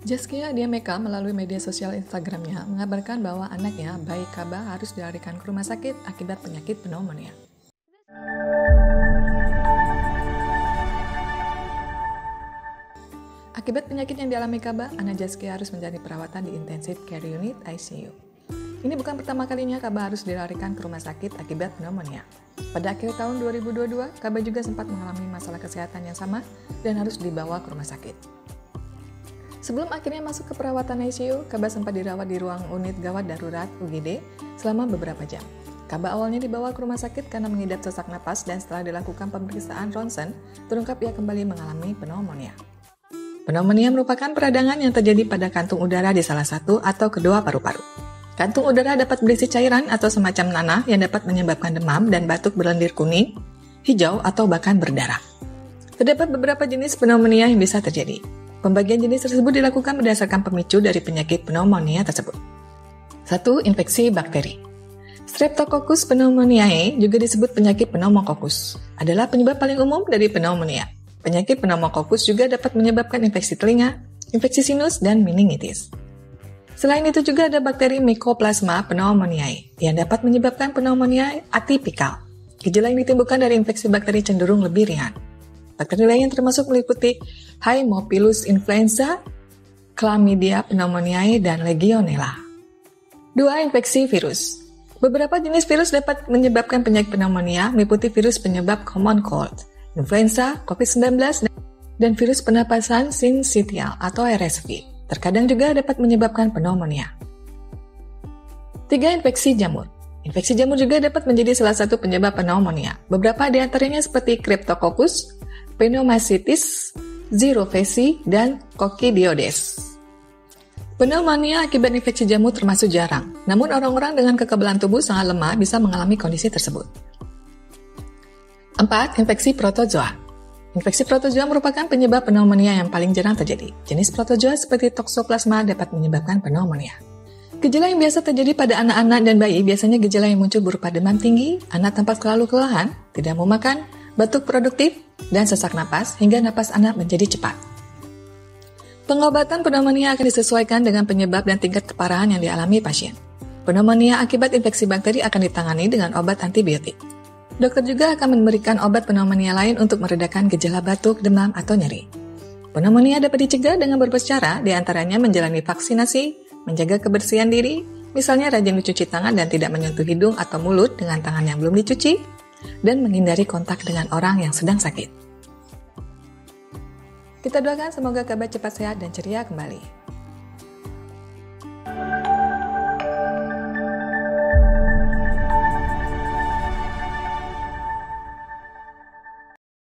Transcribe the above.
Zaskia Diameka melalui media sosial Instagramnya mengabarkan bahwa anaknya, bayi Kaba, harus dilarikan ke rumah sakit akibat penyakit pneumonia. Akibat penyakit yang dialami Kaba, anak Zaskia harus menjalani perawatan di Intensive Care Unit (ICU). Ini bukan pertama kalinya Kaba harus dilarikan ke rumah sakit akibat pneumonia. Pada akhir tahun 2022, Kaba juga sempat mengalami masalah kesehatan yang sama dan harus dibawa ke rumah sakit. Sebelum akhirnya masuk ke perawatan ICU, Kaba sempat dirawat di ruang unit gawat darurat (UGD) selama beberapa jam. Kaba awalnya dibawa ke rumah sakit karena mengidap sesak napas dan setelah dilakukan pemeriksaan ronsen, terungkap ia kembali mengalami pneumonia. Pneumonia merupakan peradangan yang terjadi pada kantung udara di salah satu atau kedua paru-paru. Kantung udara dapat berisi cairan atau semacam nanah yang dapat menyebabkan demam dan batuk berlendir kuning, hijau, atau bahkan berdarah. Terdapat beberapa jenis pneumonia yang bisa terjadi. Pembagian jenis tersebut dilakukan berdasarkan pemicu dari penyakit pneumonia tersebut. 1. Infeksi bakteri. Streptococcus pneumoniae, juga disebut penyakit pneumococcus, adalah penyebab paling umum dari pneumonia. Penyakit pneumococcus juga dapat menyebabkan infeksi telinga, infeksi sinus, dan meningitis. Selain itu juga ada bakteri Mycoplasma pneumoniae yang dapat menyebabkan pneumonia atipikal. Gejala yang ditimbulkan dari infeksi bakteri cenderung lebih ringan. Bakteri lain yang termasuk meliputi Haemophilus influenza, Chlamydia pneumoniae, dan Legionella. 2. Infeksi virus. Beberapa jenis virus dapat menyebabkan penyakit pneumonia, meliputi virus penyebab common cold, influenza, COVID-19, dan virus pernapasan sincitial atau RSV. Terkadang juga dapat menyebabkan pneumonia. 3. Infeksi jamur. Infeksi jamur juga dapat menjadi salah satu penyebab pneumonia. Beberapa di antaranya seperti Cryptococcus, Pneumocystis, Zirofesi, dan Coccidioides. Pneumonia akibat infeksi jamur termasuk jarang, namun orang-orang dengan kekebalan tubuh sangat lemah bisa mengalami kondisi tersebut. 4. Infeksi protozoa. Infeksi protozoa merupakan penyebab pneumonia yang paling jarang terjadi. Jenis protozoa seperti Toxoplasma dapat menyebabkan pneumonia. Gejala yang biasa terjadi pada anak-anak dan bayi biasanya gejala yang muncul berupa demam tinggi, anak tampak selalu kelelahan, tidak mau makan, batuk produktif, dan sesak napas hingga napas anak menjadi cepat. Pengobatan pneumonia akan disesuaikan dengan penyebab dan tingkat keparahan yang dialami pasien. Pneumonia akibat infeksi bakteri akan ditangani dengan obat antibiotik. Dokter juga akan memberikan obat pneumonia lain untuk meredakan gejala batuk, demam, atau nyeri. Pneumonia dapat dicegah dengan beberapa cara, diantaranya menjalani vaksinasi, menjaga kebersihan diri, misalnya rajin mencuci tangan dan tidak menyentuh hidung atau mulut dengan tangan yang belum dicuci, dan menghindari kontak dengan orang yang sedang sakit. Kita doakan semoga Kaba cepat sehat dan ceria kembali.